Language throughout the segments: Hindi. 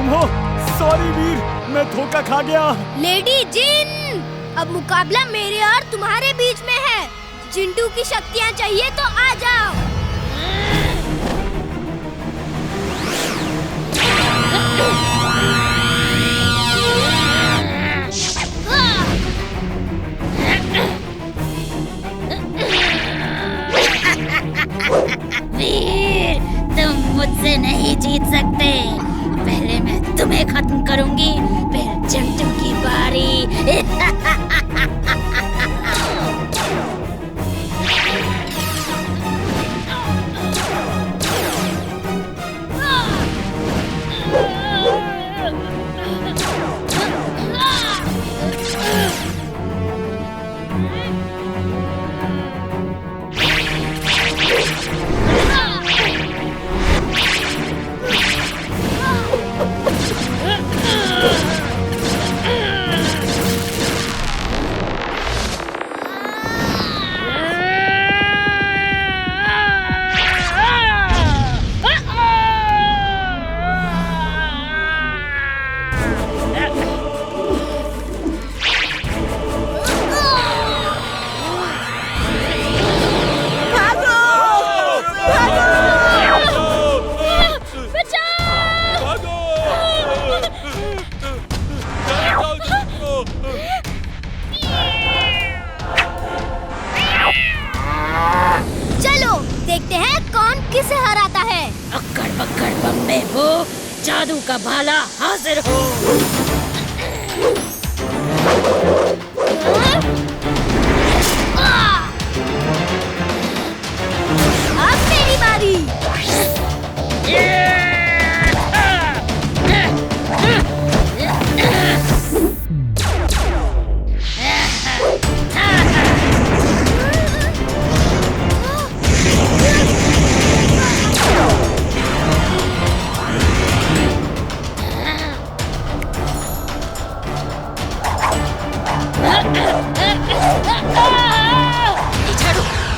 तुम हो। सॉरी वीर, मैं धोखा खा गया। लेडी जिन, अब मुकाबला मेरे और तुम्हारे बीच में है। जिंटू की शक्तियाँ चाहिए तो आ जाओ। वीर, तुम मुझसे नहीं जीत सकते। पहले मैं तुम्हें खत्म करूंगी, फिर जिंटू की बारी। देखते हैं कौन किसे हराता है। अक्कड़ बक्कड़ बम्बे हो, जादू का भाला हाजिर हो। अब मेरी बारी।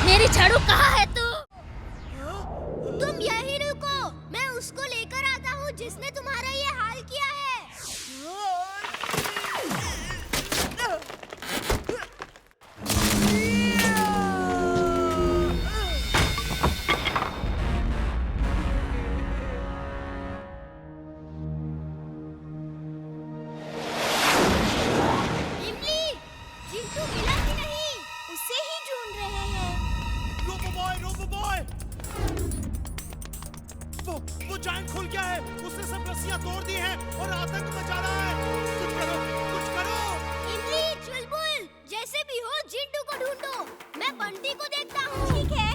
मेरी झाड़ू कहाँ है तू? तुम यही रुको, मैं उसको लेकर आता हूँ जिसने तुम्हारा ये हाल किया है। इमली, जिंटू मिला कि नहीं? उसे ही ढूंढ रहे हैं। रोबो बॉय, वो जायंट खुल गया है। उसने सब रस्सियां तोड़ दी हैं और आतंक मचा रहा है। कुछ करो, कुछ करो। इमली, चुलबुल, जैसे भी हो जिंटू को ढूंढो। मैं बंटी को देखता हूँ। ठीक है।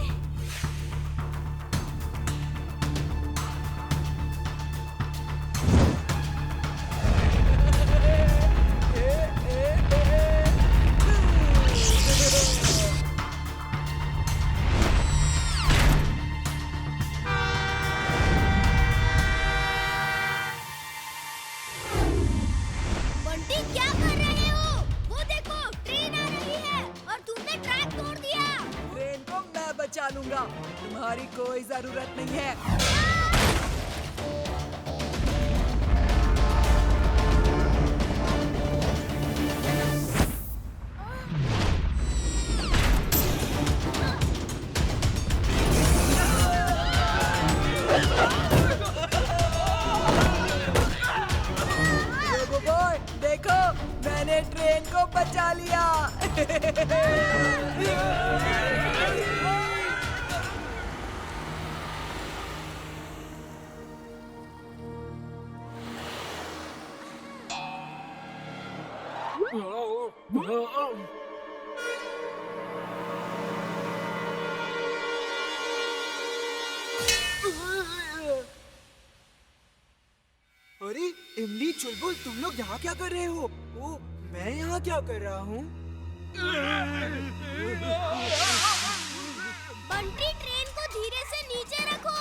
बंटी, क्या कर रहे हो? वो देखो, ट्रेन आ रही है और तुमने ट्रैक तोड़ दिया। ट्रेन को मैं बचा लूंगा, तुम्हारी कोई जरूरत नहीं है। रोबो बॉय, देखो, मैंने ट्रेन को बचा लिया। अरे इमली, चुलबुल, तुम लोग यहाँ क्या कर रहे हो? ओ, मैं यहाँ क्या कर रहा हूँ? बंटी, ट्रेन को धीरे से नीचे रखो,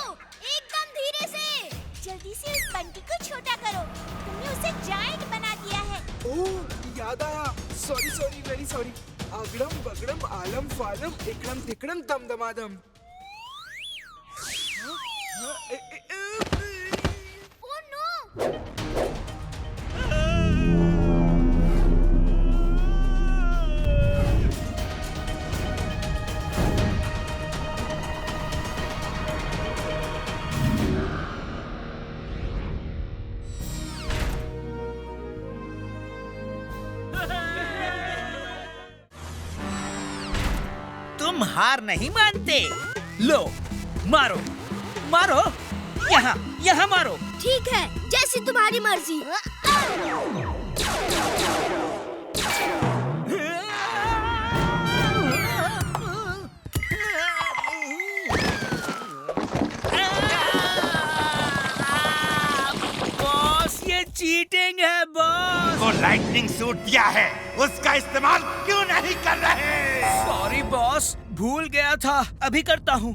एकदम धीरे से। जल्दी से उस बंटी को छोटा करो, तुमने उसे जायंट बना दिया है। ओह, याद आया। Sorry, very sorry. अगड़म बगड़म आलम फालम इकड़म तिकड़म दम दमादम। Oh no! तुम हार नहीं मानते? लो मारो मारो, यहाँ यहाँ मारो। ठीक है, जैसी तुम्हारी मर्जी। बॉस ये चीटिंग है बॉस। वो लाइटनिंग सूट दिया है, उसका इस्तेमाल क्यों नहीं कर रहे? सॉरी बॉस, भूल गया था, अभी करता हूँ।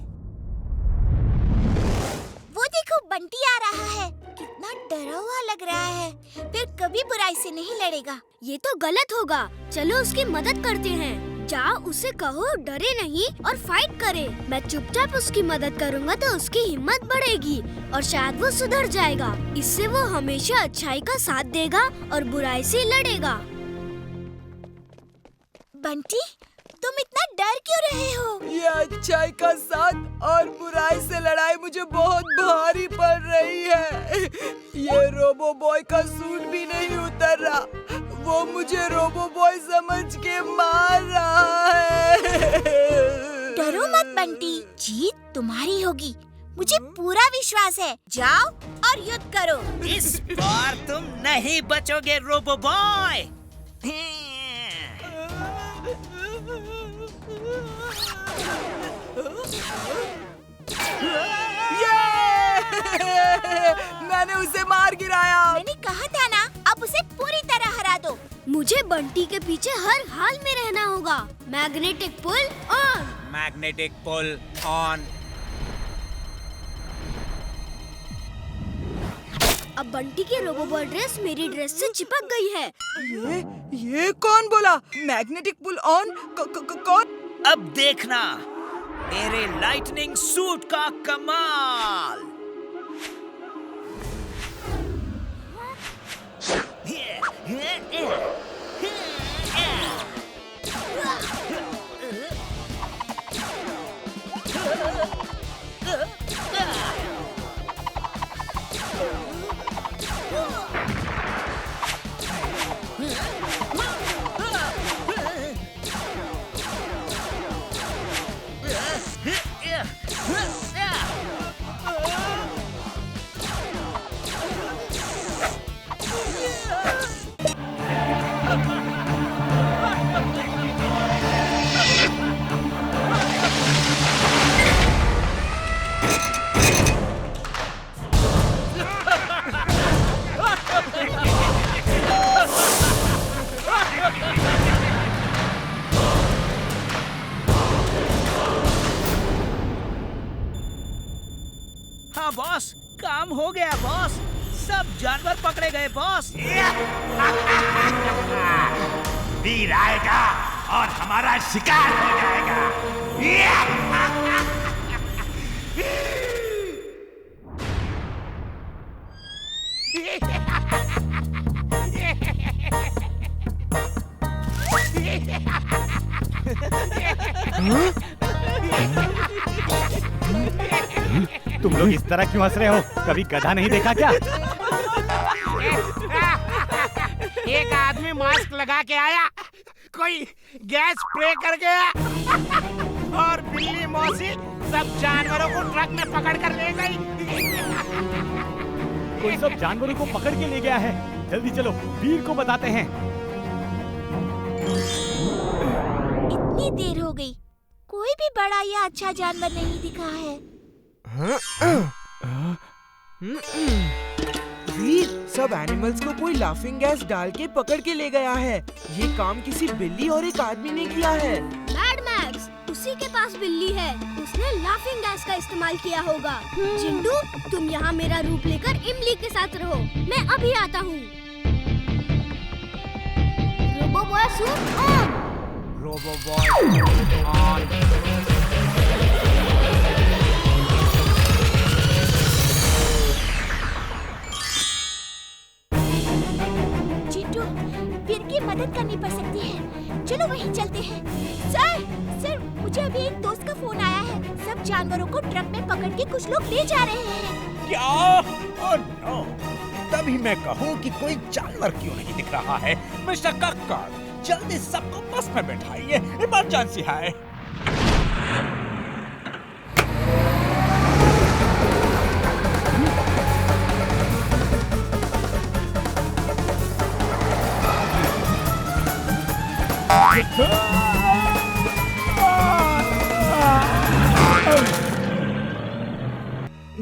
वो देखो बंटी आ रहा है, कितना डरा हुआ लग रहा है। फिर कभी बुराई से नहीं लड़ेगा। ये तो गलत होगा। चलो उसकी मदद करते हैं। जाओ उसे कहो डरे नहीं और फाइट करे। मैं चुपचाप उसकी मदद करूँगा तो उसकी हिम्मत बढ़ेगी और शायद वो सुधर जाएगा। इससे वो हमेशा अच्छाई का साथ देगा और बुराई से लड़ेगा। बंटी, तुम इतना डर क्यों रहे हो? ये अच्छाई का साथ और बुराई से लड़ाई मुझे बहुत भारी पड़ रही है। ये रोबो बॉय का सूट भी नहीं उतर रहा। वो मुझे रोबो बॉय समझ के मार रहा है। डरो मत बंटी, जीत तुम्हारी होगी। मुझे पूरा विश्वास है। जाओ और युद्ध करो। इस बार तुम नहीं बचोगे रोबो बॉय। मैंने उसे मार गिराया। मैंने कहा था ना, अब उसे पूरी तरह हरा दो। मुझे बंटी के पीछे हर हाल में रहना होगा। Magnetic pull on. Magnetic pull on. अब बंटी की रोबोबॉय ड्रेस मेरी ड्रेस से चिपक गई है। ये कौन बोला? Magnetic pull on? कौन? अब देखना मेरे लाइटनिंग सूट का कमाल। हाँ बॉस, काम हो गया बॉस। सब जानवर पकड़े गए बॉस। वीर आएगा और हमारा शिकार हो जाएगा। तुम लोग इस तरह क्यों हंस रहे हो? कभी गधा नहीं देखा क्या? एक आदमी मास्क लगा के आया, कोई गैस स्प्रे कर गया और बिल्ली मौसी सब जानवरों को ट्रक में पकड़ कर ले गई। कोई सब जानवरों को पकड़ के ले गया है। जल्दी चलो, वीर को बताते हैं। इतनी देर हो गई, कोई भी बड़ा या अच्छा जानवर नहीं दिखा है। वीर, सब एनिमल्स को कोई लाफिंग गैस डाल के पकड़ के ले गया है। ये काम किसी बिल्ली और एक आदमी ने किया है। मैड मैक्स, उसी के पास बिल्ली है। उसने लाफिंग गैस का इस्तेमाल किया होगा। चिंटू, तुम यहाँ मेरा रूप लेकर इमली के साथ रहो। मैं अभी आता हूँ। Robo boy suit on. Robo boy on. मुझे अभी एक दोस्त का फोन आया है। सब जानवरों को ट्रक में पकड़ के कुछ लोग ले जा रहे हैं। क्या? Oh no! तभी मैं कहूँ कि कोई जानवर क्यों नहीं दिख रहा है। मिस्टर कक्कड़, जल्दी सबको बस में बैठाइए, इमरजेंसी है।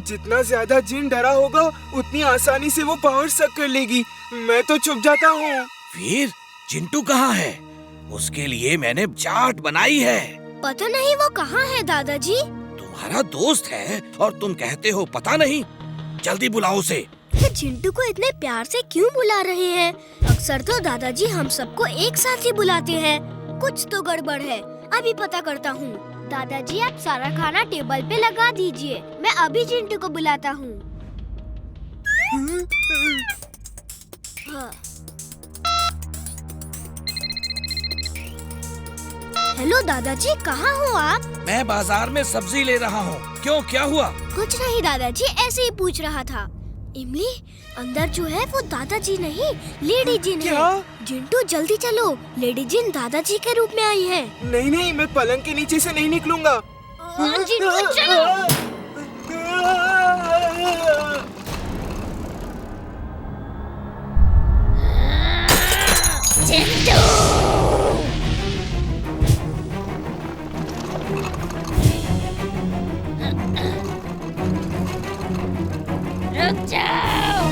जितना ज्यादा जिन डरा होगा उतनी आसानी से वो पावर सक कर लेगी। मैं तो छुप जाता हूँ। वीर, चिंटू कहाँ है? उसके लिए मैंने चाट बनाई है। पता नहीं वो कहाँ है दादाजी। तुम्हारा दोस्त है और तुम कहते हो पता नहीं। जल्दी बुलाओ उसे। ये चिंटू को इतने प्यार से क्यों बुला रहे हैं? अक्सर तो दादाजी हम सबको एक साथ ही बुलाते हैं। कुछ तो गड़बड़ है, अभी पता करता हूँ। दादाजी आप सारा खाना टेबल पे लगा दीजिए, मैं अभी चिंटू को बुलाता हूँ। हाँ। हेलो दादाजी, कहाँ हो आप? मैं बाजार में सब्जी ले रहा हूँ। क्यों, क्या हुआ? कुछ नहीं दादाजी, ऐसे ही पूछ रहा था। इमली, अंदर जो है वो दादाजी नहीं, लेडी जिन है। क्या? जिंटू जल्दी चलो, लेडी जिन दादाजी के रूप में आई है। नहीं नहीं, मैं पलंग के नीचे से नहीं निकलूंगा। जिंटू चलो। चिंटू! रुक जाओ!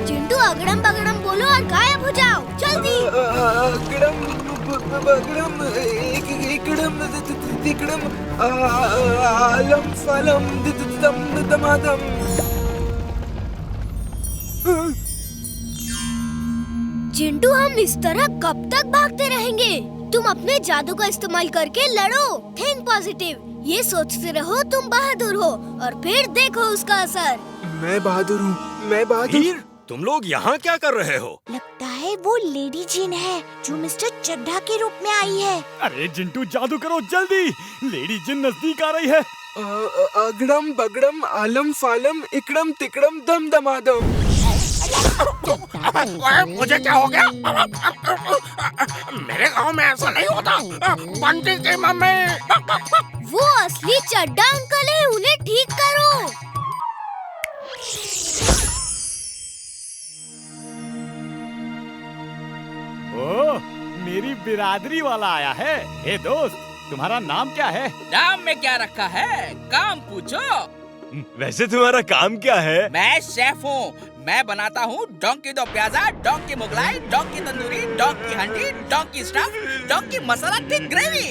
जिंटू अगड़म बगड़म बोलो और गायब हो जाओ, जल्दी। अगड़म बगड़म इकड़म तिकड़म आलम फलम दम दमादम। जिंटू हम इस तरह कब तक भागते रहेंगे? तुम अपने जादू का इस्तेमाल करके लड़ो। थिंक पॉजिटिव, ये सोचते रहो तुम बहादुर हो और फिर देखो उसका असर। मैं बहादुर हूँ, मैं बहादुर। वीर, तुम लोग यहाँ क्या कर रहे हो? लगता है वो लेडी जिन है जो मिस्टर चड्ढा के रूप में आई है। अरे जिंटू जादू करो जल्दी, लेडी जिन नजदीक आ रही है। अगड़म बगड़म आलम फालम इकड़म तिकड़म दम दमादम। मुझे क्या हो गया? मेरे गांव में ऐसा नहीं होता। बंटी की मम्मी। वो असली चड्ढा अंकल है, उन्हें ठीक करो। ओह, मेरी बिरादरी वाला आया है। हे दोस्त, तुम्हारा नाम क्या है? नाम में क्या रखा है, काम पूछो। वैसे तुम्हारा काम क्या है? मैं शेफ हूँ। मैं बनाता हूँ donkey do pyaza, donkey Mughlai, donkey tandoori, donkey handi, donkey stuff, donkey masala की ग्रेवी।